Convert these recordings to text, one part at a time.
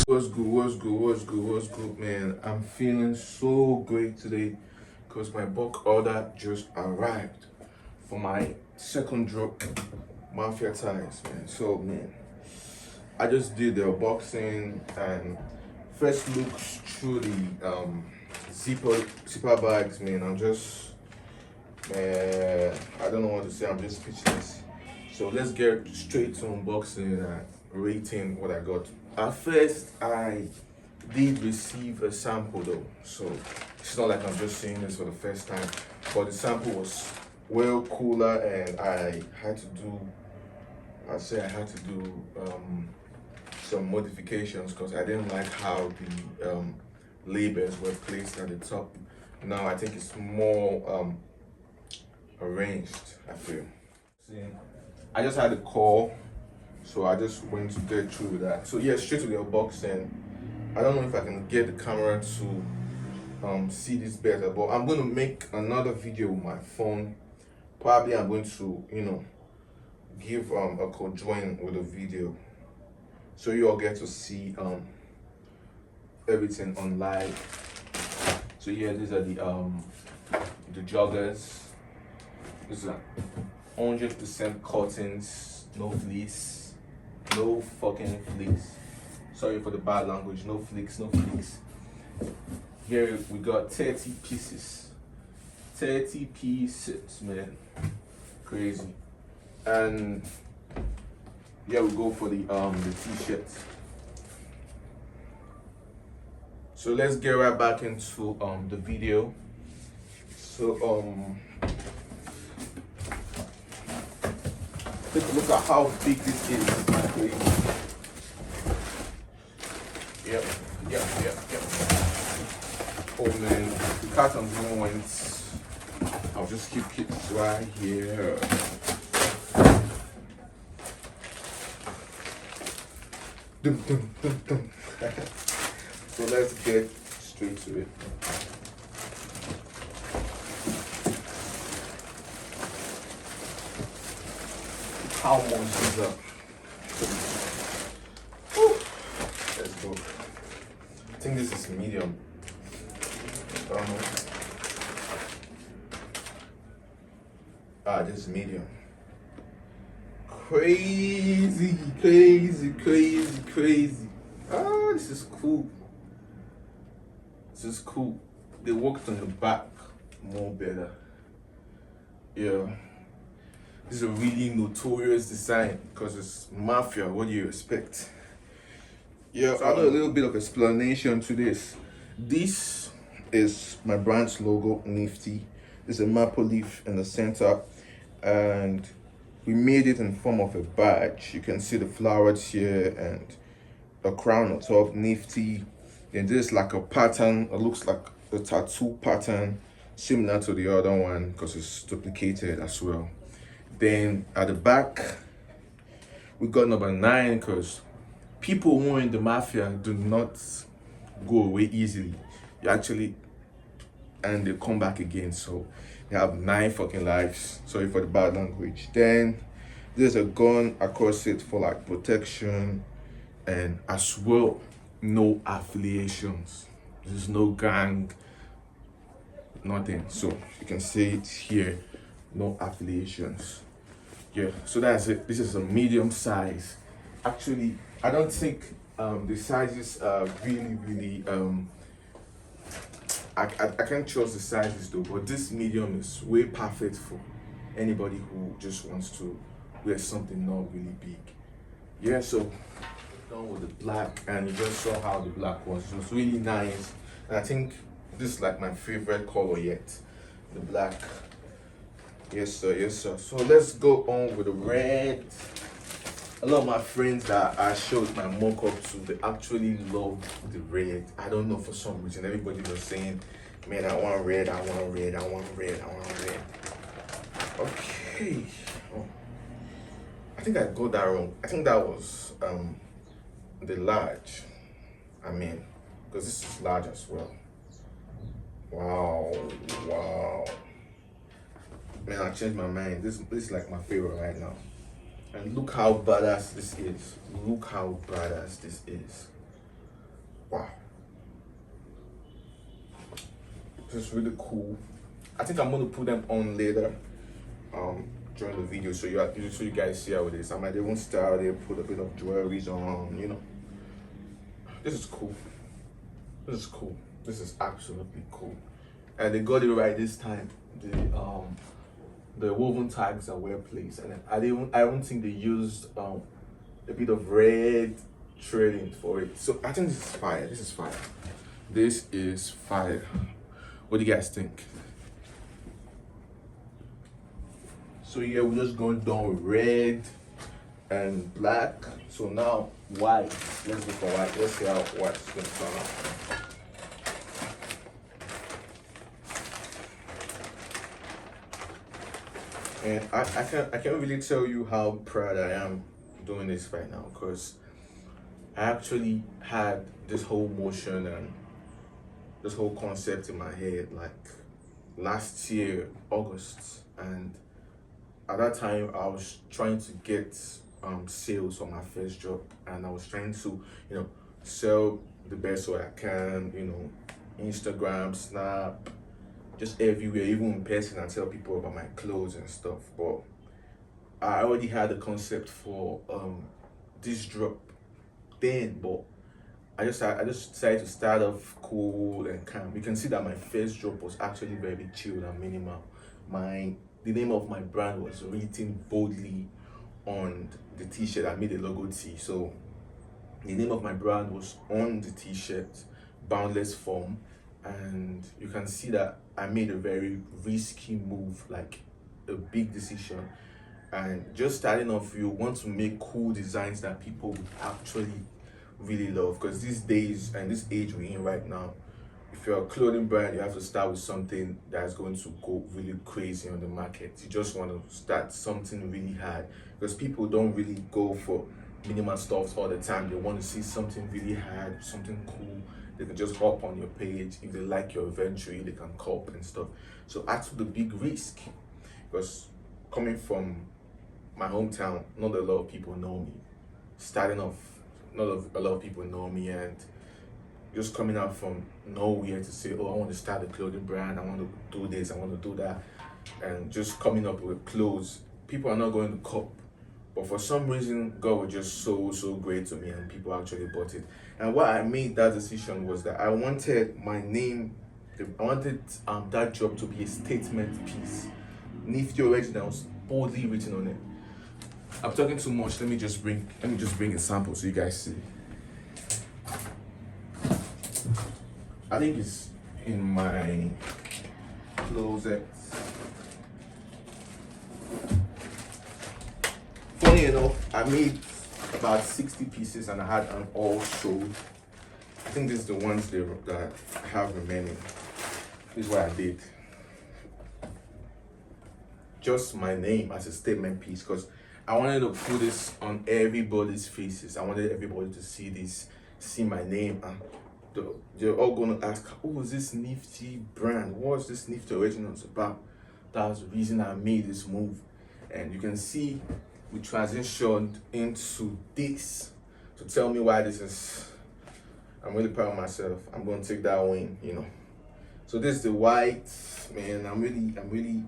What's good, man? I'm feeling so great today because my bulk order just arrived for my second drop, Mafia ties, man. So, man, I just did the unboxing and first looks through the zipper bags, man. Man, I don't know what to say. I'm just speechless. So let's get straight to unboxing and rating what I got. At first, I did receive a sample though, so it's not like I'm just seeing this for the first time. But the sample was well cooler, and I had to do some modifications because I didn't like how the labels were placed at the top. Now I think it's more arranged, I feel. See, I just had a call, so I just went to get through that. So yeah, straight to the unboxing. I don't know if I can get the camera to see this better, but I'm going to make another video with my phone. Probably I'm going to, give a conjoin with a video, so you all get to see everything on live. So yeah, these are the joggers. These are 100% cottons, no fleece, no fucking fleece. Sorry for the bad language, no fleece, no fleece. Here we got 30 pieces. 30 pieces, man. Crazy. And yeah, we go for the t-shirts. So let's get right back into the video. So take a look at how big this is. Yep. Oh man, the carton's went. I'll just keep it right here. So let's get straight to it. How much is up? Let's go. I think this is medium. This is medium. Crazy. This is cool. They worked on the back more better. Yeah. This is a really notorious design because it's Mafia. What do you expect? Yeah, so I'll do a little bit of explanation to this. This is my brand's logo, Nifty. There's a maple leaf in the center, and we made it in form of a badge. You can see the flowers here and a crown on top, Nifty. Then there's like a pattern. It looks like a tattoo pattern, similar to the other one because it's duplicated as well. Then at the back, we got number 9 because people who are in the Mafia do not go away easily. And they come back again. So they have 9 fucking lives. Sorry for the bad language. Then there's a gun across it for like protection, and as well, no affiliations. There's no gang, nothing. So you can see it here, no affiliations. Yeah, so that's it. This is a medium size. Actually, I don't think the sizes are really I can't trust the sizes though, but this medium is way perfect for anybody who just wants to wear something not really big. Yeah, so done with the black, and you just saw how the black was. It was really nice, and I think this is like my favorite color yet, the black. Yes sir. So let's go on with the red. A lot of my friends that I showed my mock-up to, they actually love the red. I don't know, for some reason everybody was saying, man, I want red. Okay. Oh, I think I got that wrong. I think that was the large. Because this is large as well. Wow. Man, I changed my mind. This is like my favorite right now. And look how badass this is. Wow. This is really cool. I think I'm gonna put them on later during the video so you guys see how it is. I might even style there, put a bit of jewelries on, you know. This is cool. This is cool. This is absolutely cool. And they got it right this time. The woven tags are well placed, and I don't think they used a bit of red threading for it. So I think this is fire. This is fire. This is fire. What do you guys think? So yeah, we're just going down with red and black. So now white. Let's go for white. Let's see how white's gonna turn out. And I can't really tell you how proud I am doing this right now, because I actually had this whole motion and this whole concept in my head like last year, August, and at that time I was trying to get sales for my first job, and I was trying to, you know, sell the best way I can, you know, Instagram, Snap, just everywhere, even in person, and tell people about my clothes and stuff. But I already had a concept for this drop then, but I just decided to start off cool and calm. You can see that my first drop was actually very chilled and minimal. The name of my brand was written boldly on the t-shirt. I made a logo tee, so the name of my brand was on the t-shirt, Boundless Form. And you can see that I made a very risky move, like a big decision. And just starting off, you want to make cool designs that people would actually really love, because these days and this age we're in right now, if you're a clothing brand, you have to start with something that's going to go really crazy on the market. You just want to start something really hard, because people don't really go for minimal stuff all the time. They want to see something really hard, something cool. They can just hop on your page. If they like your inventory, they can cop and stuff. So I took the big risk, because coming from my hometown, not a lot of people know me. Starting off, not a lot of people know me, and just coming out from nowhere to say, oh, I want to start a clothing brand, I want to do this, I want to do that, and just coming up with clothes, people are not going to cop. But for some reason, God was just so great to me, and people actually bought it. And why I made that decision was that I wanted my name, I wanted that job to be a statement piece. Nifty Originals, boldly written on it. I'm talking too much. Let me just bring a sample so you guys see. I think it's in my closet. Funny enough, I made about 60 pieces and I had them all sold. I think this is the ones that I have remaining. This is what I did. Just my name as a statement piece, because I wanted to put this on everybody's faces. I wanted everybody to see this, see my name, and they're all going to ask, oh, is this Nifty brand? What's this Nifty Originals about? That was the reason I made this move. And you can see we transitioned into this to tell me why this is. I'm really proud of myself. I'm going to take that win, you know. So this is the white, man. I'm really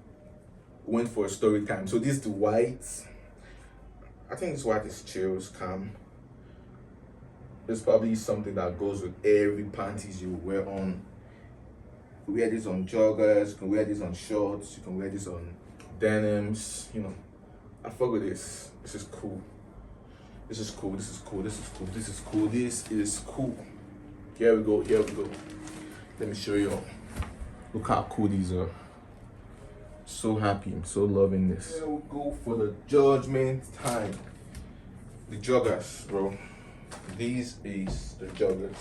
went for a story time. So this is the white. I think this white is chill, it's calm. It's probably something that goes with every panties you wear on. You can wear this on joggers, you can wear this on shorts, you can wear this on denims, you know. I fuck with this. This is cool. This is cool. This is cool. This is cool. This is cool. This is cool. Here we go. Here we go. Let me show you. Look how cool these are. So happy. I'm so loving this. Here we go for the judgment time. The joggers, bro. These is the joggers,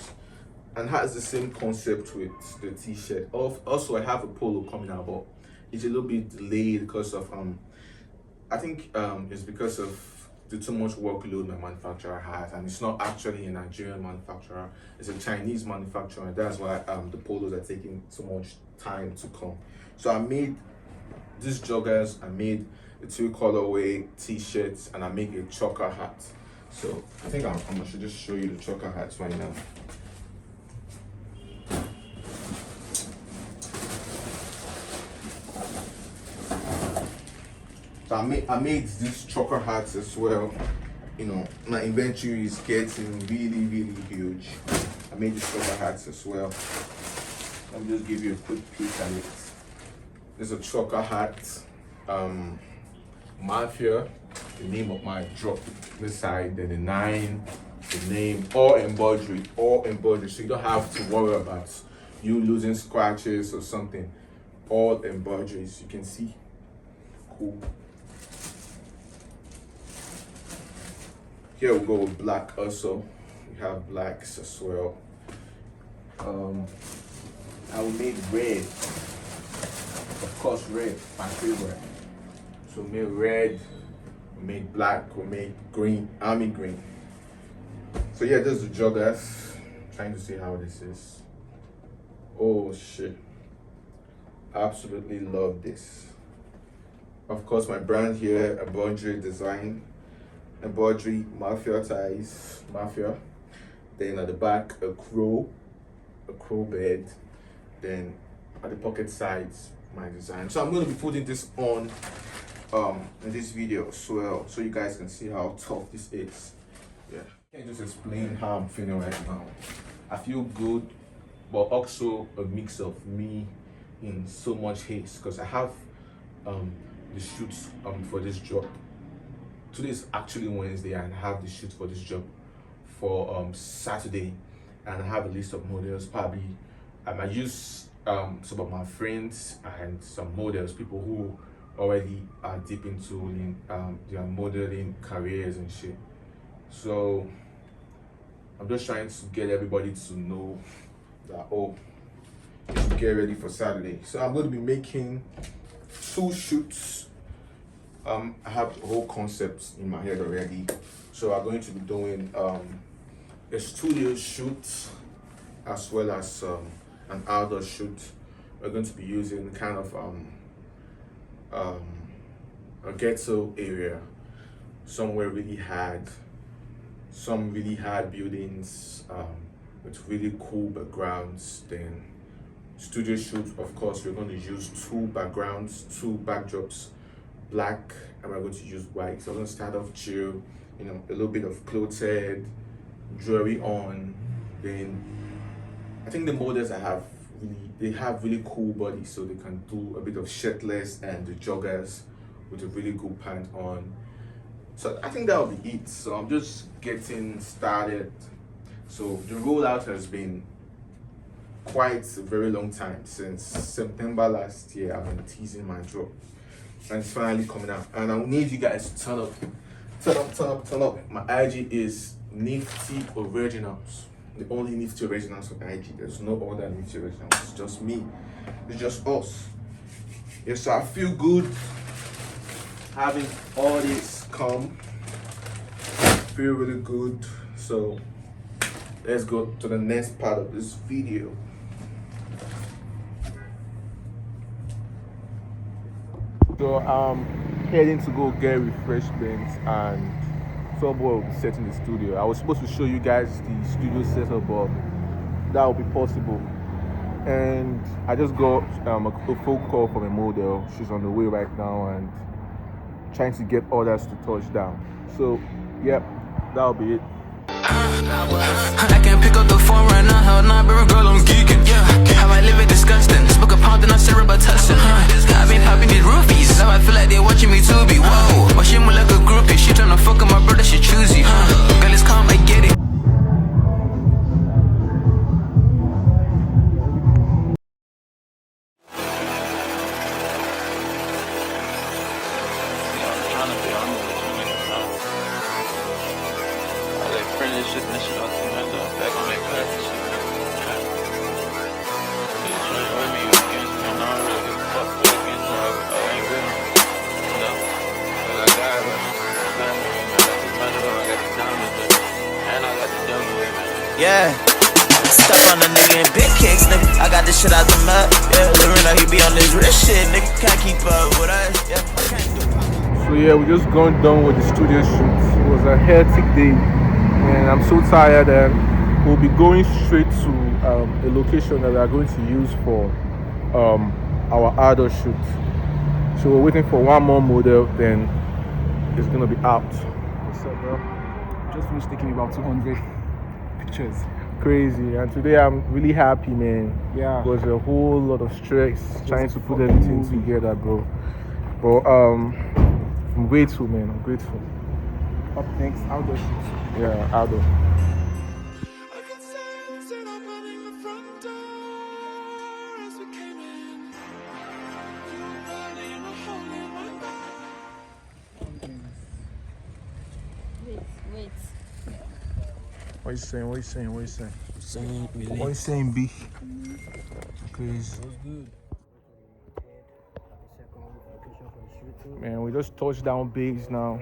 and has the same concept with the t-shirt. Also, I have a polo coming out, but it's a little bit delayed because of I think it's because of the too much workload my manufacturer has, and it's not actually a Nigerian manufacturer, it's a Chinese manufacturer, and that's why the polos are taking so much time to come. So I made these joggers, I made the 2 colorway t-shirts, and I make a choker hat. So I think I should just show you the choker hats right now. So I made these trucker hats as well. You know, my inventory is getting really huge. I made these trucker hats as well. Let me just give you a quick peek at it. There's a trucker hat, Mafia, the name of my drop this side, then the 9, the name, all embroidery, so you don't have to worry about you losing scratches or something. All embroideries, you can see. Cool. Here we go with black also. We have blacks as well. I will make red. Of course, red, my favorite. So we made red, we made black, we made green, army green. So yeah, this is the joggers. Trying to see how this is. Oh shit. Absolutely love this. Of course, my brand here, embroidery design. Embroidery, Mafia ties, Mafia. Then at the back, a crow bed. Then at the pocket sides, my design. So I'm going to be putting this on in this video as well, so you guys can see how tough this is. Yeah, I can't just explain how I'm feeling right now. I feel good, but also a mix of me in so much haste because I have the shoots for this job. Today is actually Wednesday and I have the shoot for this job for Saturday, and I have a list of models. Probably I might use some of my friends and some models, people who already are deep into their modeling careers and shit. So I'm just trying to get everybody to know that, oh, you should get ready for Saturday. So I'm going to be making 2 shoots. I have the whole concept in my head already. So I'm going to be doing a studio shoot as well as an outdoor shoot. We're going to be using kind of a ghetto area, somewhere some really hard buildings with really cool backgrounds. Then studio shoot, of course, we're going to use 2 backgrounds, 2 backdrops, black, and we're going to use white. So I'm going to start off chill, you know, a little bit of clothes, jewelry on. Then I think the models they have really cool bodies, so they can do a bit of shirtless and the joggers with a really good pant on. So I think that'll be it. So I'm just getting started. So the rollout has been quite a very long time. Since September last year, I've been teasing my drop, and it's finally coming out. And I need you guys to turn up. My IG is Nifty Originals. The only Nifty Originals on IG. There's no other Nifty Originals. It's just me. It's just us. Yeah, so I feel good having all this come. I feel really good. So let's go to the next part of this video. So I'm heading to go get refreshments, and somewhere will be set in the studio. I was supposed to show you guys the studio setup, but that will be possible. And I just got a phone call from a model. She's on the way right now and trying to get orders to touch down. So, yep, that'll be it. I can't pick up the phone right now, hell nah, baby girl, I'm geeking. How I live it disgusting. Smoke a pound and I syrup a tussin. I've been popping these roofies, now I feel like they're watching me too be. Whoa, but she more like a groupie. She tryna fuck with my brother, she choosy. Girl, it's calm, I get it. Yeah, step on the nigga in big kicks, nigga. I got this shit out the mud. Yeah, Lorena, he be on this rich shit, nigga. Can't keep up with us. Yeah, can't do. So yeah, we just gone done with the studio shoot. It was a hectic day, and I'm so tired. And we'll be going straight to a location that we are going to use for our outdoor shoot. So we're waiting for one more model, then it's gonna be out. What's up, bro? Just finished taking about 200 pictures. Crazy, and today I'm really happy, man. Yeah. It was a whole lot of stress trying to put fucking everything movie. together, bro. But I'm grateful, man. I'm grateful. Up next, outdoor shoot. Yeah, outdoor. Wait. What you saying? What you saying? What you saying? Really? What you saying, B? Please. Man, we just touched down base now.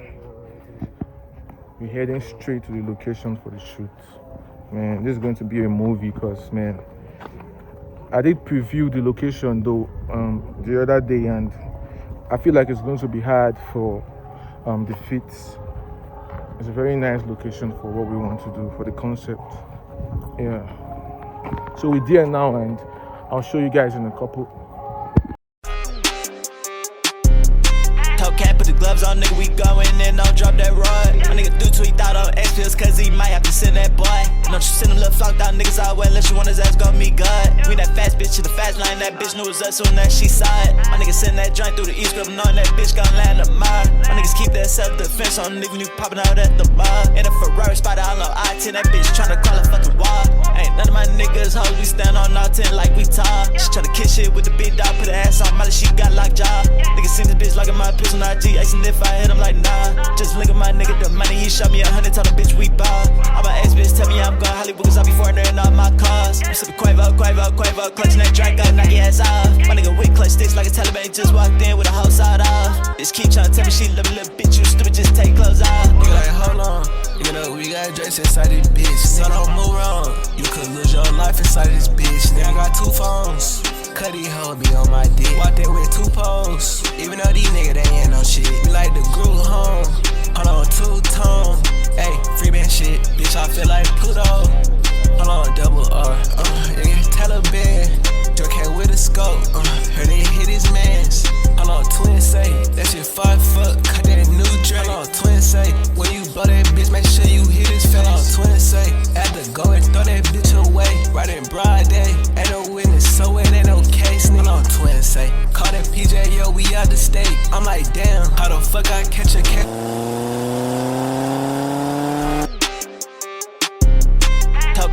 We're heading straight to the location for the shoot. Man, this is going to be a movie because, man, I did preview the location though the other day, and I feel like it's going to be hard for the fits. It's a very nice location for what we want to do for the concept. Yeah. So we're there now, and I'll show you guys in a couple. Cap, put the gloves on, nigga, we going in, don't drop that rod. My nigga do tweet out on X pills, cause he might have to send that boy. Don't you send them little flocked out niggas out where unless you want his ass gon' meet God. We that fast bitch to the fast line, that bitch knew it was us soon as she saw it. My nigga send that joint through the East Grove, knowing that bitch gon' land a mile. My niggas keep that self-defense on, even you popping out at the bar. In a Ferrari spot, I know I-10, that bitch tryna crawl a fucking wall. Ain't none of my niggas hoes, we stand on all 10 like we tall. She tryna kiss shit with the big dog, put her ass on Molly, she got locked jaw. Niggas seen this bitch like my pistol, not G, asking if I hit him like nah. Just link at my nigga, the money he shot me 100, tell the bitch we ball. All my ex-bitch tell me I'm going Hollywood, cause I be foreigning all my cars. I'm sippin' Quavo, clutching that drink, got knock your ass off. My nigga with clutch sticks like a Taliban, just walked in with a whole side off. Bitch keep tryna tell me she love me, little bitch, you stupid, just take clothes off. Nigga like, hold on, you know we got dress inside this bitch. So don't move wrong, you could lose your life inside this bitch. Nigga, I got 2 phones. Cuddy hoe be on my dick. Walk there with 2 poles. Even though these niggas they ain't no shit. We like the groove home. Hold on, 2-tone. Hey, free band shit. Bitch, I feel like Pluto. Hold on, double R. Nigga, Taliban. Joe came with a scope. Heard they hit his mans. Hold on, twin say. That shit 5 foot. Cut that new drink. Hold on, twin say. When you blow that bitch, make sure you hit his face. Hold on, twin say. Had to go and throw that bitch away. Right in broad day. Ain't no witness, so it ain't no case. Hold on, twin say. Call that PJ, yo, we out the state. I'm like, damn, how the fuck I catch a cat?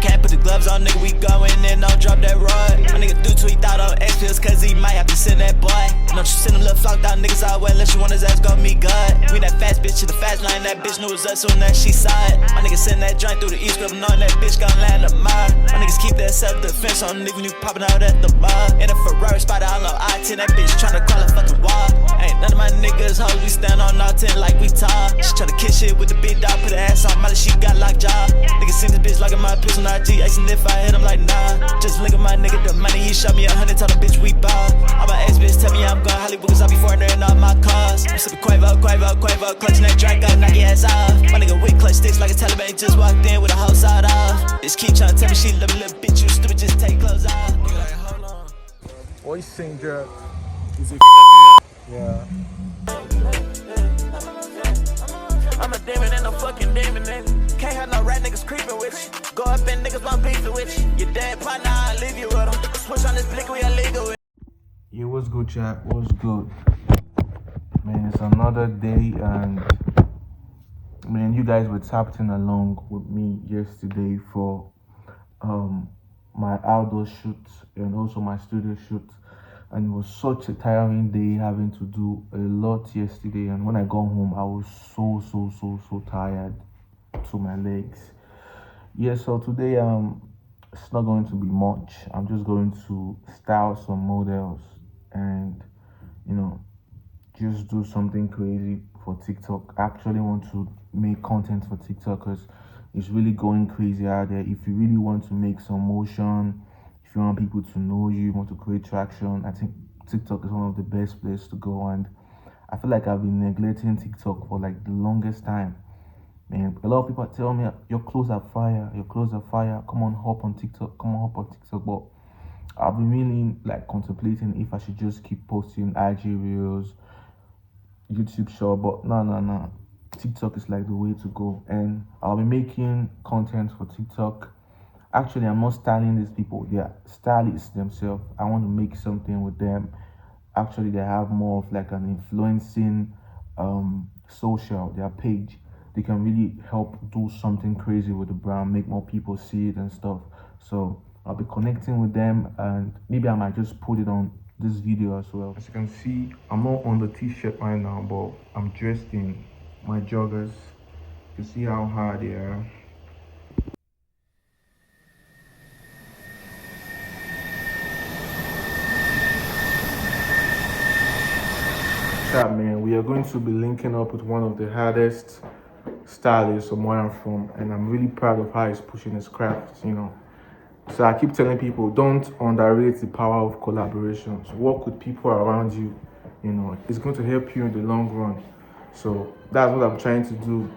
Cap, put the gloves on, nigga, we going in, don't drop that rod. My nigga do tweet out on X pills, cause he might have to send that boy. Don't you send them little flocked out niggas out where unless you want his ass gon' meet God. We that fast bitch to the fast line, that bitch knew it was us soon as she saw it. My nigga send that joint through the East Grove, knowing that bitch gon' land a mile. My niggas keep that self-defense on, even you popping out at the bar. In a Ferrari spot, I know I-10, that bitch tryna crawl a fucking wall. Ain't none of my niggas hoes, we stand on all 10 like we tall. She tryna kiss shit with the big dog, put her ass on Molly, she got locked jaw. Niggas seen this bitch like my pistol, not G, asking if I hit him like nah. Just link at my nigga, the money he shot me 100, tell the bitch we ball. All my ex-bitch tell me I'm going Hollywood, cause I be foreigning all my cars. I'm sippin' Quavo, clutching that drink, got knock your ass off. My nigga with clutch sticks like a Taliban, just walked in with a whole side off. Bitch keep tryna tell me she love me, little bitch, you stupid, just take clothes off. Nigga like, hold on. What you saying, Jared? He's a fucking Yeah. I'm a demon and a fucking demon, nigga. Can't have no rat niggas creeping with you. Go up and niggas want beef with you. Your dead partner, I leave you with him. Switch on this blick, we illegal with. Yeah, what's good, chat? What's good? Man, it's another day, and man, you guys were tapped in along with me yesterday for my outdoor shoot and also my studio shoot, and it was such a tiring day having to do a lot yesterday. And when I got home, I was so tired to my legs. Yeah, so today it's not going to be much. I'm just going to style some models and just do something crazy for TikTok. I actually want to make content for TikTok because it's really going crazy out there. If you really want to make some motion, if you want people to know you, want to create traction, I think TikTok is one of the best places to go. And I feel like I've been neglecting TikTok for like the longest time. Man, a lot of people tell me your clothes are fire, come on, hop on TikTok, but I've been really like contemplating if I should just keep posting IG reels, YouTube short, but no. TikTok is like the way to go, and I'll be making content for TikTok. Actually, I'm not styling these people; they are stylists themselves. I want to make something with them. Actually, they have more of like an influencing social, their page. They can really help do something crazy with the brand, make more people see it and stuff. So I'll be connecting with them, and maybe I might just put it on this video as well. As you can see, I'm not on the t-shirt right now, but I'm dressed in my joggers. You see how hard they are. Chat, man, we are going to be linking up with one of the hardest stylists from where I'm from, and I'm really proud of how he's pushing his craft, you know. So I keep telling people, don't underrate the power of collaborations. Work with people around you, you know. It's going to help you in the long run. So that's what I'm trying to do.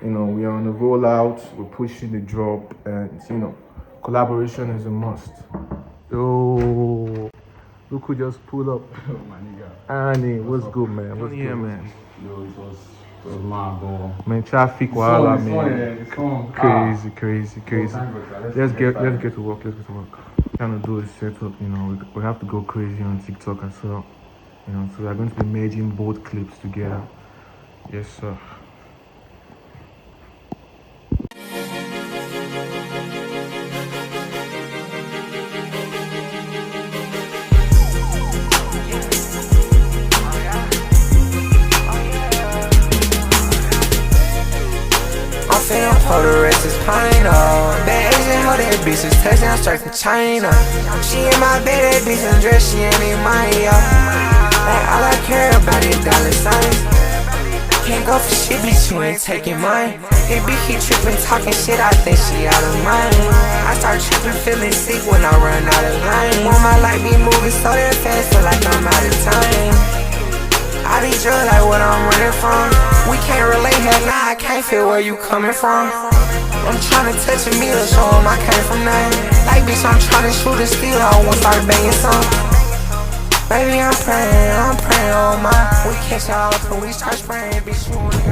You know, we are on the rollout, we're pushing the drop, and you know, collaboration is a must. Yo, look who just pulled up. Oh, my nigga. Annie, what's good, man? What's good, man? Yo, it was mad, bro. Man, traffic, wahala, man. Crazy. Let's get to work. Trying to do a setup, you know. We have to go crazy on TikTok as well, you know. So we're going to be merging both clips together. Yes, sir. For the rest is pine on. Bad Asian, how that bitch is touchdown straight from China. She in my bed, that bitch undressed, she ain't in mine, yo. Like all I care about is dollar signs. Can't go for shit, bitch, you ain't taking mine. That bitch keep tripping, talking shit, I think she out of mind. I start tripping, feeling sick when I run out of line. Want my life be moving so that fast, feel like I'm out of time. I be drunk like what I'm running from. We can't relate, hell nah, I can't feel where you coming from. I'm tryna touch a meal, show 'em I came from nothing. Like bitch, I'm tryna shoot a steal, I won't start banging some. Baby, I'm praying on my. We catch y'all till we start spraying, bitch, you wanna go.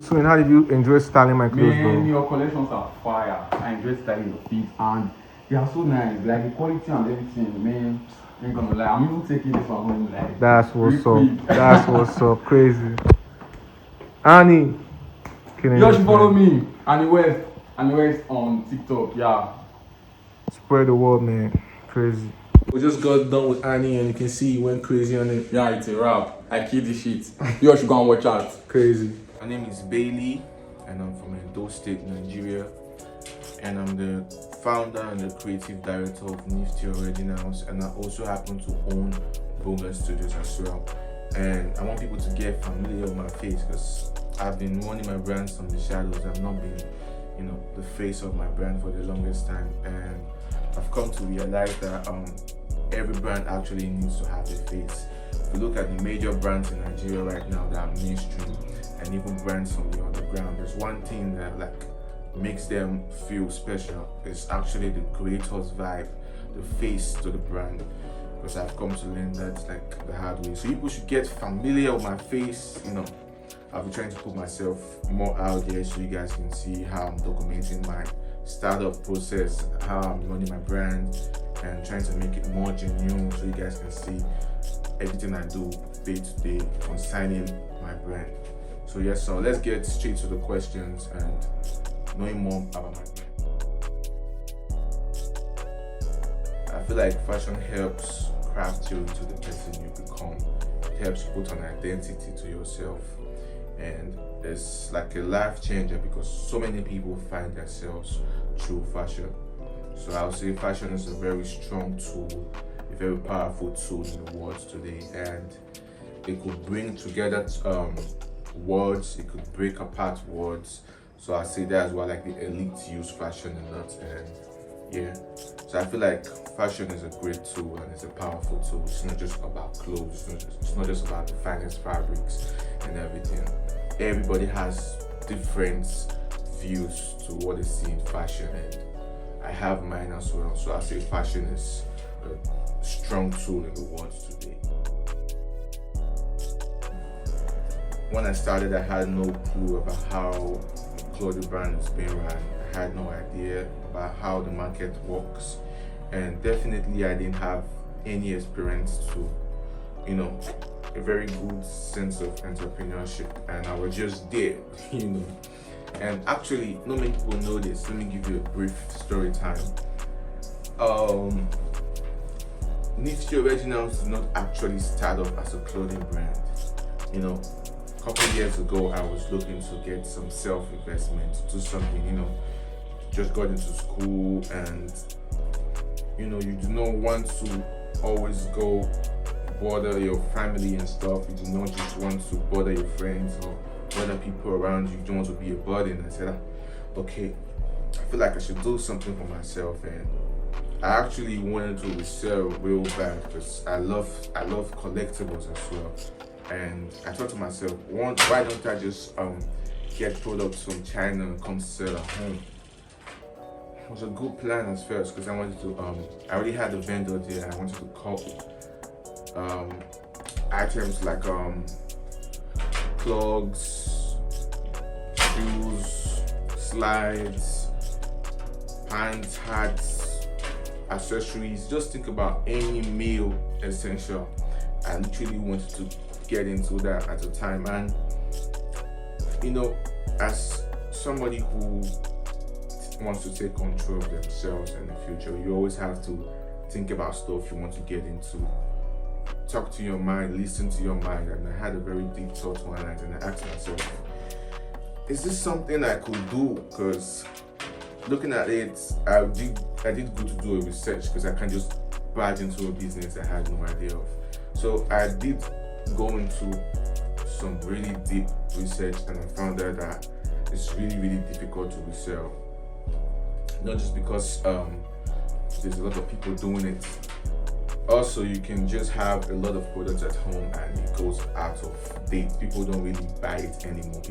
So, how did you enjoy styling my clothes, Man, bro? your collections are fire. I enjoy styling your feet, and they are so nice. Like the quality and everything, man. Ain't gonna lie, I'm even taking this one home. Like That's what's quick. up. That's what's up. Crazy. Annie, You should follow me, Annie West on TikTok. Yeah. Spread the word, man. Crazy. We just got done with Annie, and you can see he went crazy on it. Yeah, it's a wrap. I killed this shit. You should go and watch out. Crazy. My name is Bailey, and I'm from Edo State, Nigeria. And I'm the founder and the creative director of Nifty Originals, and I also happen to own BUNGER Studios as well. And I want people to get familiar with my face because I've been running my brands from the shadows. I've not been, you know, the face of my brand for the longest time, and I've come to realize that every brand actually needs to have a face. If you look at the major brands in Nigeria right now that are mainstream, and even brands from the underground, there's one thing that like makes them feel special. It's actually the creator's vibe, the face to the brand. Because I've come to learn that like the hard way. So people should get familiar with my face. You know, I'll be trying to put myself more out there so you guys can see how I'm documenting my startup process, how I'm running my brand, and trying to make it more genuine so you guys can see everything I do day to day concerning my brand. So yes, so let's get straight to the questions and knowing more about my brand. I feel like fashion helps craft you into the person you become. It helps you put an identity to yourself, and it's like a life changer because so many people find themselves through fashion. So I would say fashion is a very strong tool, a very powerful tool in the world today, and it could bring together words, it could break apart words. So I say that's why like the elite use fashion a lot. And yeah, so I feel like fashion is a great tool and it's a powerful tool. It's not just about clothes, it's not just about the finest fabrics and everything. Everybody has different views to what they see in fashion, and I have mine as well. So I say fashion is a strong tool in the world today. When I started, I had no clue about how clothing brand is being run. I had no idea about how the market works, and definitely I didn't have any experience to, a very good sense of entrepreneurship, and I was just there, And actually, not many people know this. Let me give you a brief story time. Nifty Originals did not actually start off as a clothing brand. A couple of years ago, I was looking to get some self-investment, do something, just got into school, and you do not want to always go bother your family and stuff. You do not just want to bother your friends or bother people around you. You don't want to be a burden. I said, okay, I feel like I should do something for myself, and I actually wanted to resell real bad because I love collectibles as well. And I thought to myself, why don't I just get products from China and come sell at home? It was a good plan at first because I wanted to I already had a vendor there. I wanted to copy items like plugs, shoes, slides, pants, hats, accessories. Just think about any male essential. I literally wanted to get into that at the time, and as somebody who wants to take control of themselves in the future, you always have to think about stuff you want to get into. Talk to your mind, listen to your mind. And I had a very deep thought one night, and I asked myself, is this something I could do? Because looking at it, I did go to do a research because I can't just barge into a business I had no idea of. So I did go into some really deep research, and I found out that it's really, really difficult to resell. Not just because there's a lot of people doing it. Also, you can just have a lot of products at home and it goes out of date. People don't really buy it anymore.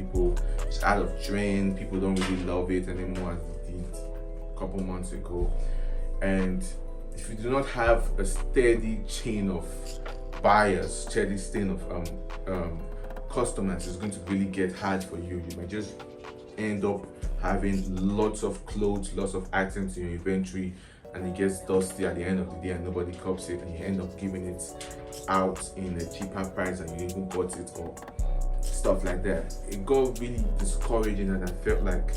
It's out of trend. People don't really love it anymore as they did a couple months ago. And if you do not have a steady chain of buyers, steady chain of customers, it's going to really get hard for you. You might just end up having lots of clothes, lots of items in your inventory, and it gets dusty at the end of the day and nobody cops it, and you end up giving it out in a cheaper price and you even got it, or stuff like that. It got really discouraging, and I felt like,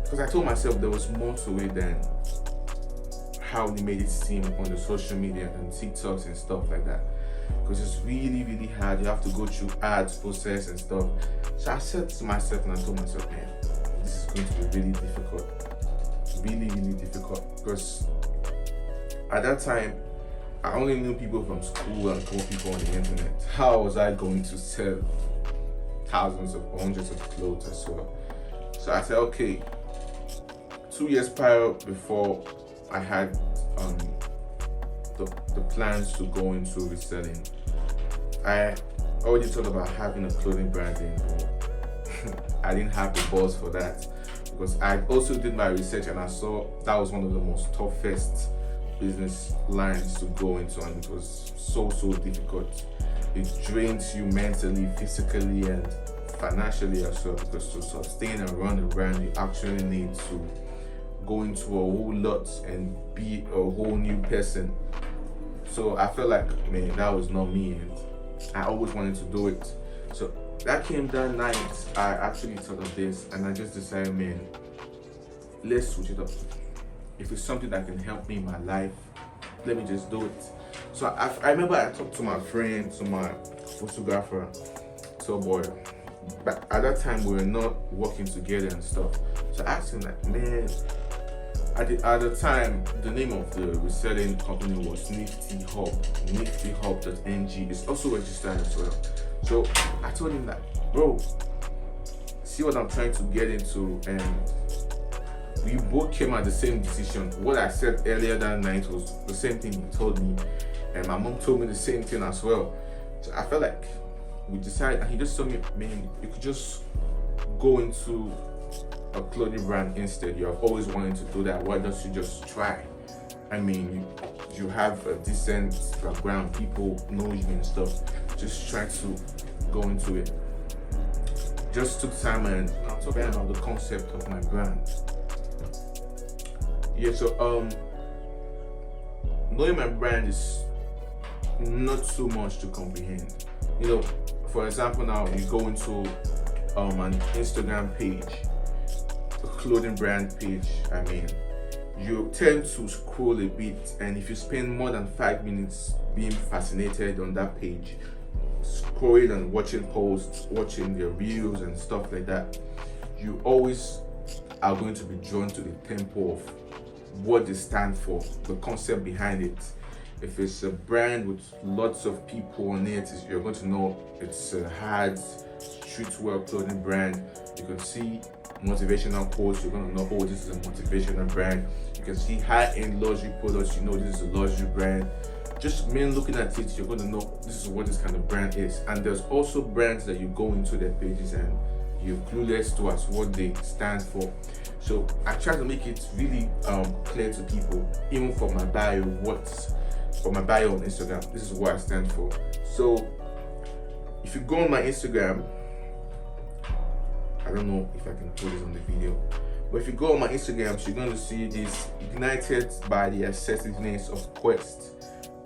because I told myself there was more to it than how they made it seem on the social media and TikToks and stuff like that, because it's really, really hard. You have to go through ads process and stuff. So I said to myself, and I told myself, man, this is going to be really difficult. Really, really difficult, because at that time I only knew people from school and a couple people on the internet. How was I going to sell thousands of hundreds of clothes as well? So I said, okay, 2 years prior, before I had the plans to go into reselling, I already thought about having a clothing brand in, but I didn't have the balls for that. Because I also did my research and I saw that was one of the most toughest business lines to go into, and it was so difficult. It drains you mentally, physically, and financially as well, because to sustain and run a brand, you actually need to go into a whole lot and be a whole new person. So I felt like, man, that was not me, and I always wanted to do it. So that came that night, I actually thought of this, and I just decided, man, let's switch it up. If it's something that can help me in my life, let me just do it. So I remember I talked to my friend, to my photographer, so boy, but at that time we were not working together and stuff. So I asked him, like, man, at the time, the name of the reselling company was Nifty Hub, niftyhub.ng. It's also registered as well. So I told him that, bro, see what I'm trying to get into, and we both came at the same decision. What I said earlier that night was the same thing he told me, and my mom told me the same thing as well. So I felt like we decided, and he just told me, man, you could just go into a clothing brand instead. You have always wanted to do that. Why don't you just try? I mean, you have a decent background, people know you and stuff. Just try to go into it. Just took time and talking about the concept of my brand. Yeah, so knowing my brand is not so much to comprehend. You know, for example, now you go into an Instagram page, a clothing brand page, I mean, you tend to scroll a bit, and if you spend more than 5 minutes being fascinated on that page, scrolling and watching posts, watching their reels and stuff like that, you always are going to be drawn to the tempo of what they stand for, the concept behind it. If it's a brand with lots of people on it, you're going to know it's a hard streetwear clothing brand. You can see motivational posts, you're going to know, oh, this is a motivational brand. You can see high-end luxury products, you know this is a luxury brand. Just men looking at it, you're going to know this is what this kind of brand is. And there's also brands that you go into their pages and you're clueless to as what they stand for. So I try to make it really clear to people, even for my bio, for my bio on Instagram, this is what I stand for. So if you go on my Instagram, I don't know if I can put this on the video, but if you go on my Instagram, you're going to see this: ignited by the assertiveness of quest,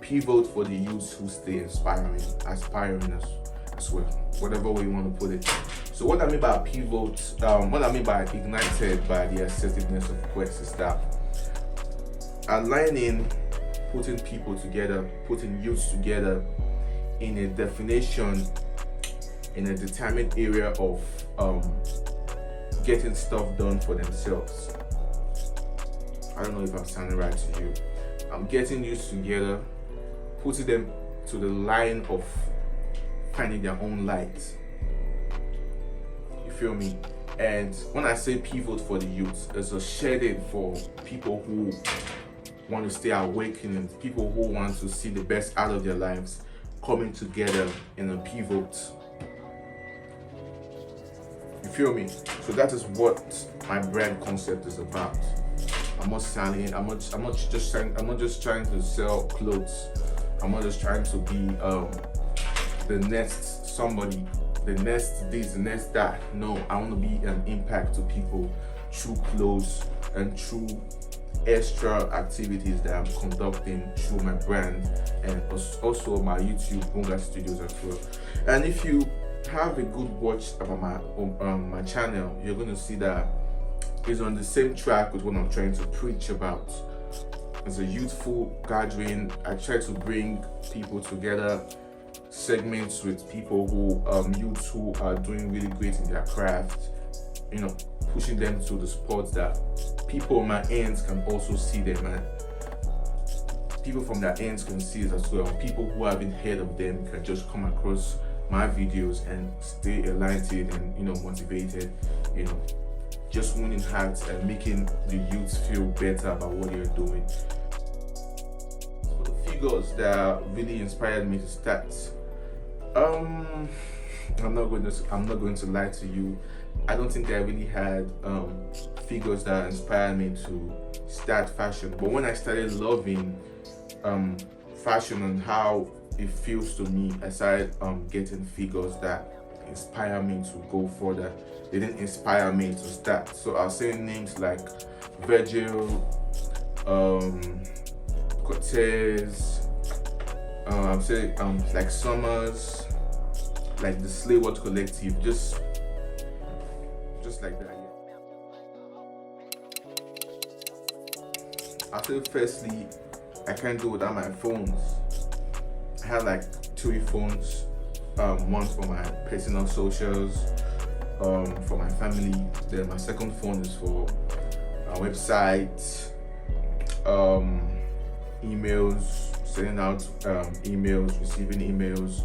pivot for the youths who stay aspiring as well, whatever way you want to put it. So what I mean by pivot, what I mean by ignited by the assertiveness of quest is that aligning, putting people together, putting youths together in a definition, in a determined area of getting stuff done for themselves. I don't know if I'm sounding right to you. I'm getting youths together, putting them to the line of finding their own light. You feel me? And when I say pivot for the youth, it's a shaded for people who want to stay awakened, people who want to see the best out of their lives coming together in a pivot. You feel me? So that is what my brand concept is about. I'm not selling. I'm not just trying to sell clothes. I'm not just trying to be the next somebody, the next this, the next that. No, I want to be an impact to people through clothes and through extra activities that I'm conducting through my brand and also my YouTube BUNGER Studios as well. And if you have a good watch about my channel, you're going to see that it's on the same track with what I'm trying to preach about. It's a youthful gathering. I try to bring people together, segments with people who youths who are doing really great in their craft, you know, pushing them to the spots that people on my ends can also see them, and people from their ends can see it as well. People who haven't heard of them can just come across my videos and stay enlightened and, you know, motivated, you know, just winning hearts and making the youths feel better about what you're doing. So the figures that really inspired me to start, I'm not going to lie to you. I don't think I really had figures that inspired me to start fashion. But when I started loving fashion and how it feels to me, I started getting figures that inspire me to go further. They didn't inspire me to start. So I was saying names like Virgil, Cortez, I'm saying like Summers, like the Slayward Collective, just like that. Yeah. I feel firstly, I can't do without my phones. I had like 3 phones, one for my personal socials, for my family. Then my second phone is for my website, emails, sending out emails, receiving emails,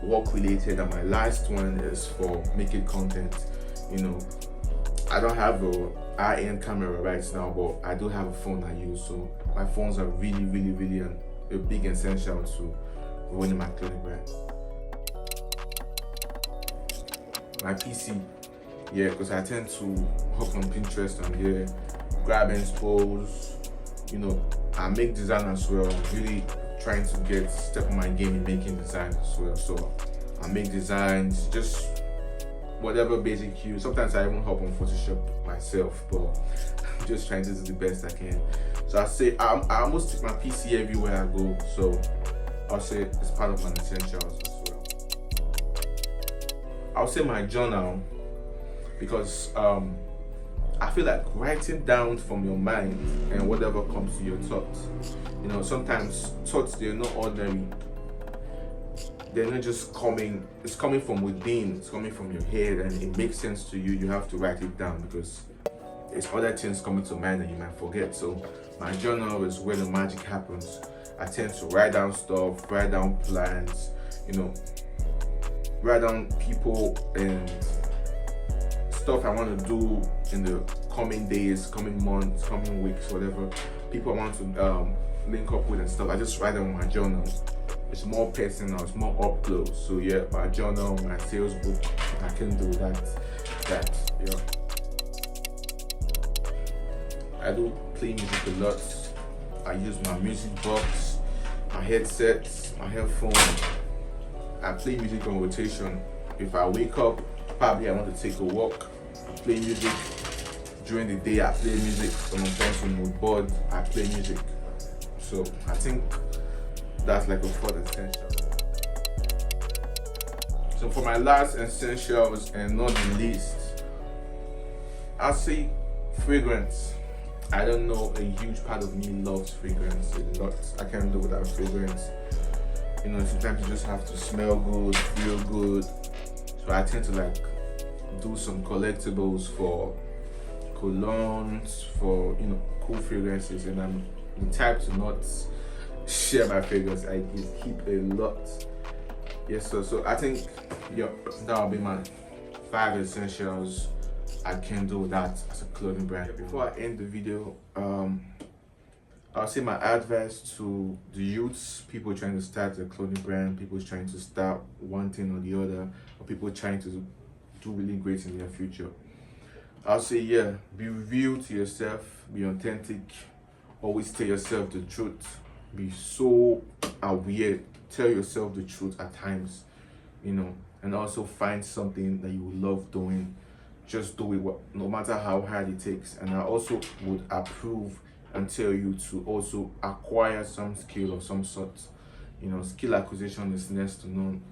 work related, and my last one is for making content. I don't have a high-end camera right now, but I do have a phone I use, so my phones are really, really, really a big essential to running my clothing brand. My PC, yeah, because I tend to hop on Pinterest and there, grab expos. I make design as well. I'm really trying to step on my game in making design as well. So I make designs, just whatever basic cues. Sometimes I even hop on Photoshop myself, but I'm just trying to do the best I can. So I say I almost take my PC everywhere I go. So I'll say it's part of my essentials as well. I'll say my journal, because I feel like writing down from your mind and whatever comes to your thoughts. Sometimes thoughts, they're not ordinary. They're not just coming. It's coming from within. It's coming from your head, and it makes sense to you. You have to write it down because there's other things coming to mind that you might forget. So my journal is where the magic happens. I tend to write down stuff, write down plans, write down people and stuff I want to do in the coming days, coming months, coming weeks, whatever people I want to link up with and stuff. I just write them on my journal. It's more personal, it's more up close. So yeah, my journal, my sales book, I can do that. Yeah. I do play music a lot. I use my music box, my headsets, my headphones. I play music on rotation. If I wake up, probably I want to take a walk, I play music. During the day, I play music. When I'm dancing with bored, I play music. So I think that's like a fourth essential. So for my last essentials, and not the least, I'll say fragrance. I don't know, a huge part of me loves fragrance a lot. I can't do without fragrance. Sometimes you just have to smell good, feel good. So I tend to do some collectibles for colognes, for cool fragrances, and I'm the type to not share my fragrance. I keep a lot. Yes, so I think that'll be my 5 essentials I can do that as a clothing brand. Before I end the video, I'll say my advice to the youths, people trying to start a clothing brand, people trying to start one thing or the other, or people trying to do really great in their future. I'll say, be real to yourself, be authentic, always tell yourself the truth, be so aware, tell yourself the truth at times, and also find something that you love doing. Just do it, no matter how hard it takes. And I also would approve and tell you to also acquire some skill of some sort. Skill acquisition is next to none.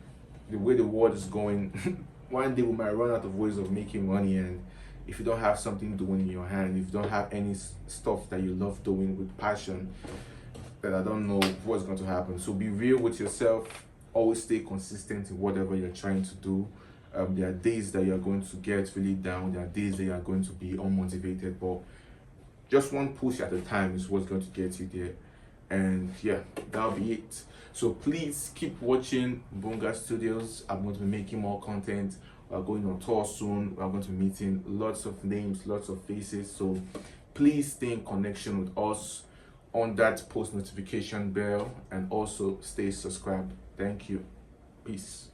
The way the world is going, one day we might run out of ways of making money, and if you don't have something doing in your hand, if you don't have any stuff that you love doing with passion, then I don't know what's going to happen. So be real with yourself, always stay consistent in whatever you're trying to do. There are days that you're going to get really down, there are days that you're going to be unmotivated, but just one push at a time is what's going to get you there. And yeah, that'll be it. So please keep watching BUNGER Studios. I'm going to be making more content. We're going on tour soon. We're going to be meeting lots of names, lots of faces. So please stay in connection with us on that post notification bell, and also stay subscribed. Thank you. Peace.